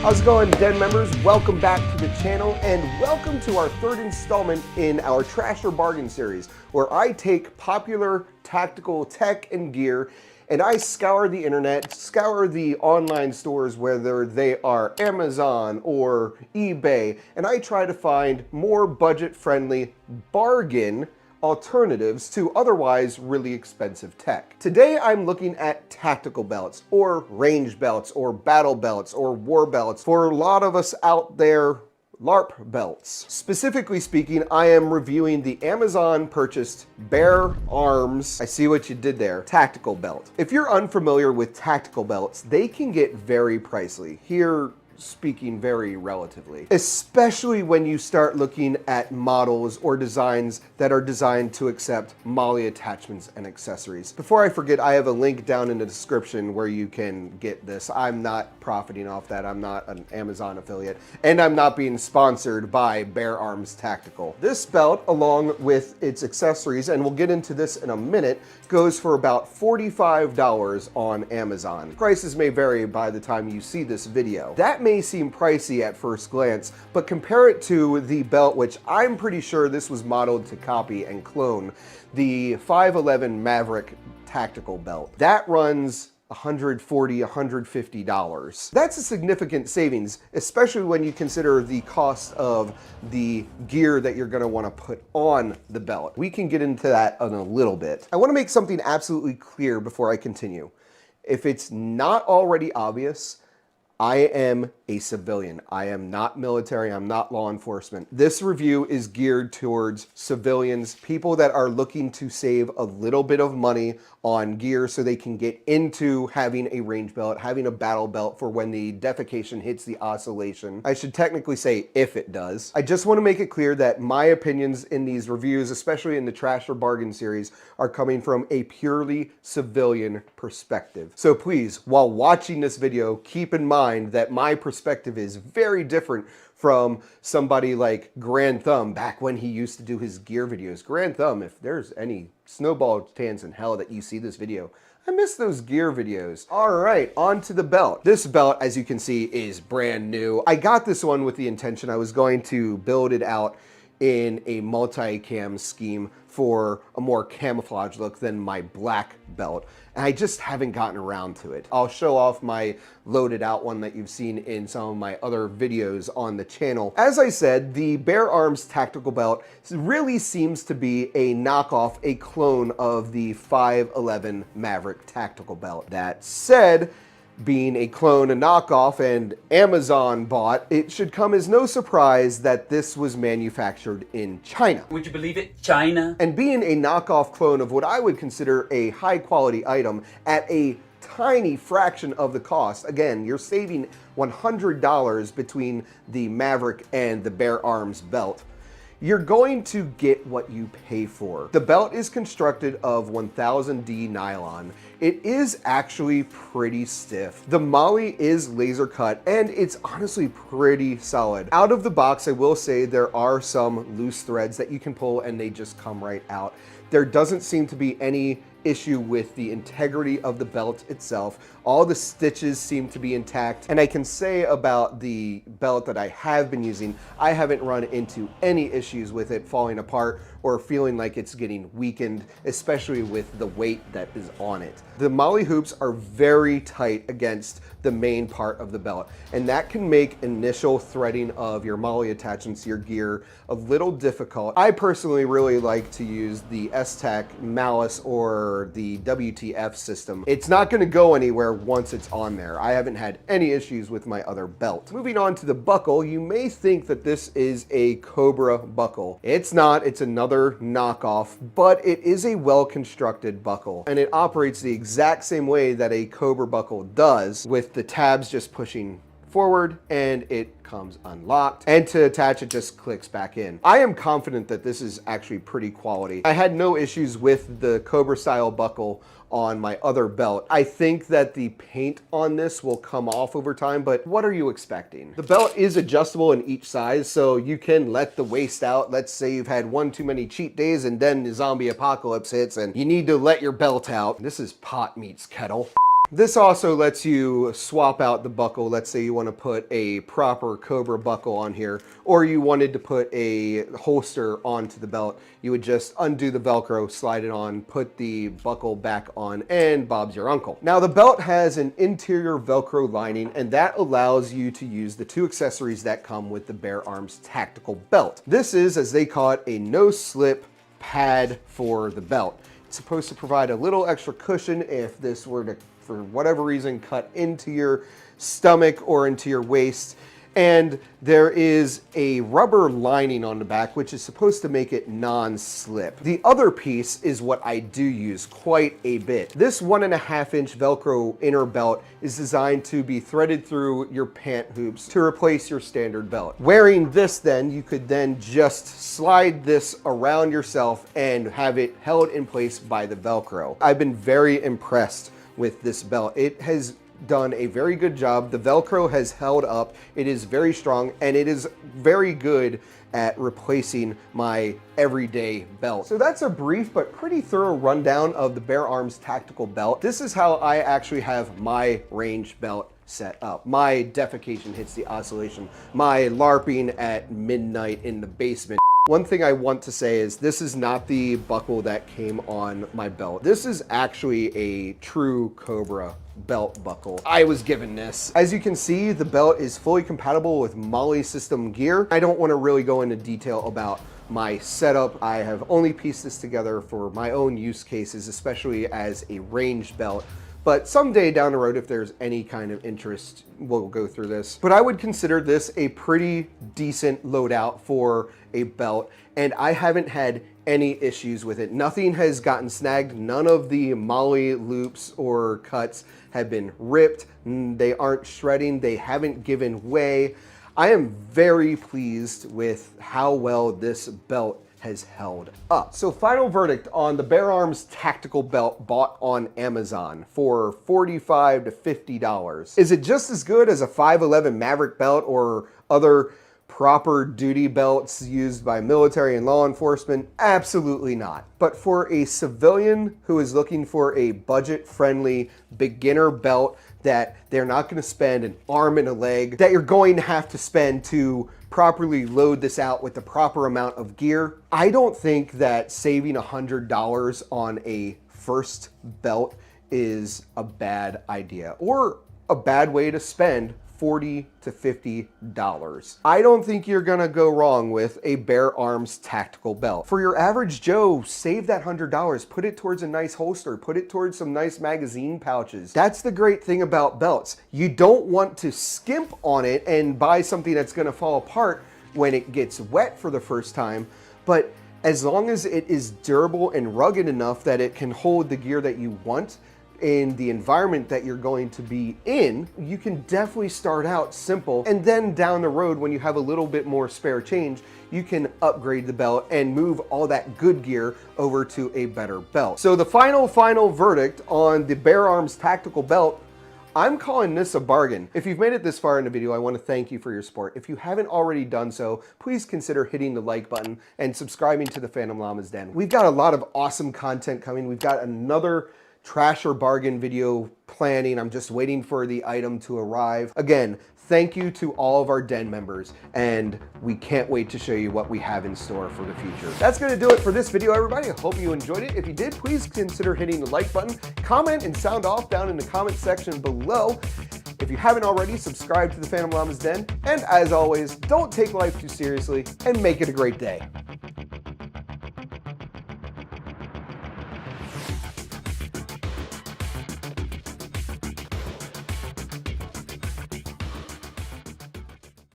How's it going, Den members? Welcome back to the channel and welcome to our third installment in our Trash or Bargain series, where I take popular tactical tech and gear and I scour the internet, scour the online stores, whether they are Amazon or eBay, and I try to find more budget-friendly bargain alternatives to otherwise really expensive tech. Today I'm looking at tactical belts, or range belts, or battle belts, or war belts. For a lot of us out there, LARP belts. Specifically speaking, I am reviewing the Amazon purchased Bear Armz, I see what you did there, tactical belt. If you're unfamiliar with tactical belts, they can get very pricey. Here, speaking very relatively, especially when you start looking at models or designs that are designed to accept MOLLE attachments and accessories. Before I forget, I have a link down in the description where you can get this. I'm not profiting off that. I'm not an Amazon affiliate, and I'm not being sponsored by Bear Armz Tactical. This belt, along with its accessories, and we'll get into this in a minute, goes for about $45 on Amazon. Prices may vary by the time you see this video. That may seem pricey at first glance, but compare it to the belt, which I'm pretty sure this was modeled to copy and clone, the 511 Maverick tactical belt. That runs $140, $150. That's a significant savings, especially when you consider the cost of the gear that you're going to want to put on the belt. We can get into that in a little bit. I want to make something absolutely clear before I continue. If it's not already obvious, I am a civilian. I am not military. I'm not law enforcement. This review is geared towards civilians, people that are looking to save a little bit of money on gear so they can get into having a range belt, having a battle belt for when the defecation hits the oscillation. I should technically say if it does. I just want to make it clear that my opinions in these reviews, especially in the Trash or Bargain series, are coming from a purely civilian perspective. So please, while watching this video, keep in mind that my perspective is very different from somebody like Grand Thumb back when he used to do his gear videos. Grand Thumb, if there's any snowball chance in hell that you see this video, I miss those gear videos. All right, on to the belt. This belt, as you can see, is brand new. I got this one with the intention I was going to build it out in a multi-cam scheme for a more camouflage look than my black belt. And I just haven't gotten around to it. I'll show off my loaded out one that you've seen in some of my other videos on the channel. As I said, the Bear Armz Tactical belt really seems to be a knockoff, a clone of the 511 Maverick Tactical belt. That said, being a clone, a knockoff, and Amazon bought, it should come as no surprise that this was manufactured in China. Would you believe it? China. And being a knockoff clone of what I would consider a high quality item at a tiny fraction of the cost. Again, you're saving $100 between the Maverick and the Bear Armz belt. You're going to get what you pay for. The belt is constructed of 1000D nylon. It is actually pretty stiff. The MOLLE is laser cut and it's honestly pretty solid. Out of the box, I will say there are some loose threads that you can pull and they just come right out. There doesn't seem to be any issue with the integrity of the belt itself. All the stitches seem to be intact. And I can say about the belt that I have been using, I haven't run into any issues with it falling apart or feeling like it's getting weakened, especially with the weight that is on it. The MOLLE hoops are very tight against the main part of the belt, and that can make initial threading of your MOLLE attachments, your gear, a little difficult. I personally really like to use the S-Tac Malice or the WTF system. It's not going to go anywhere once it's on there. I haven't had any issues with my other belt. Moving on to the buckle, you may think that this is a Cobra buckle. It's not. It's another knockoff, but it is a well-constructed buckle, and it operates the exact same way that a Cobra buckle does, with the tabs just pushing forward and it comes unlocked, and to attach it just clicks back in. I am confident that this is actually pretty quality. I had no issues with the Cobra style buckle on my other belt. I think that the paint on this will come off over time, but what are you expecting? The belt is adjustable in each size, so you can let the waist out. Let's say you've had one too many cheat days and then the zombie apocalypse hits and you need to let your belt out. This is pot meets kettle. This also lets you swap out the buckle. Let's say you want to put a proper Cobra buckle on here, or you wanted to put a holster onto the belt. You would just undo the Velcro, slide it on, put the buckle back on, and Bob's your uncle. Now the belt has an interior Velcro lining, and that allows you to use the two accessories that come with the Bear Armz Tactical belt. This is, as they call it, a no-slip pad for the belt. It's supposed to provide a little extra cushion if this were to, for whatever reason, cut into your stomach or into your waist. And there is a rubber lining on the back, which is supposed to make it non-slip. The other piece is what I do use quite a bit. This 1.5-inch Velcro inner belt is designed to be threaded through your pant hoops to replace your standard belt. Wearing this then, you could then just slide this around yourself and have it held in place by the Velcro. I've been very impressed with this belt. It has done a very good job. The Velcro has held up. It is very strong, and it is very good at replacing my everyday belt. So that's a brief but pretty thorough rundown of the Bear Armz Tactical belt. This is how I actually have my range belt set up. My defecation hits the oscillation, my LARPing at midnight in the basement. One thing I want to say is this is not the buckle that came on my belt. This is actually a true Cobra belt buckle. I was given this. As you can see, the belt is fully compatible with Molly system gear. I don't want to really go into detail about my setup. I have only pieced this together for my own use cases, especially as a range belt. But someday down the road, if there's any kind of interest, we'll go through this. But I would consider this a pretty decent loadout for a belt, and I haven't had any issues with it. Nothing has gotten snagged. None of the Molly loops or cuts have been ripped. They aren't shredding. They haven't given way. I am very pleased with how well this belt has held up. So final verdict on the Bear Armz Tactical belt bought on Amazon for $45 to $50. Is it just as good as a 511 Maverick belt or other proper duty belts used by military and law enforcement? Absolutely not. But for a civilian who is looking for a budget-friendly beginner belt that they're not going to spend an arm and a leg, that you're going to have to spend to properly load this out with the proper amount of gear, I don't think that saving $100 on a first belt is a bad idea or a bad way to spend $40 to $50. I don't think you're gonna go wrong with a Bear Armz Tactical belt. For your average Joe, save that $100, put it towards a nice holster, put it towards some nice magazine pouches. That's the great thing about belts. You don't want to skimp on it and buy something that's gonna fall apart when it gets wet for the first time, but as long as it is durable and rugged enough that it can hold the gear that you want in the environment that you're going to be in, you can definitely start out simple, and then down the road when you have a little bit more spare change, you can upgrade the belt and move all that good gear over to a better belt. So the final verdict on the Bear Armz Tactical belt, I'm calling this a bargain. If you've made it this far in the video, I want to thank you for your support. If you haven't already done so, please consider hitting the like button and subscribing to the Phantom Llama's Den. We've got a lot of awesome content coming. We've got another trash or bargain video planning. I'm just waiting for the item to arrive. Again, thank you to all of our den members, and we can't wait to show you what we have in store for the future. That's gonna do it for this video, everybody. I hope you enjoyed it. If you did, please consider hitting the like button, comment and sound off down in the comment section below. If you haven't already, subscribe to the Phantom Llama's Den, and as always, don't take life too seriously and make it a great day.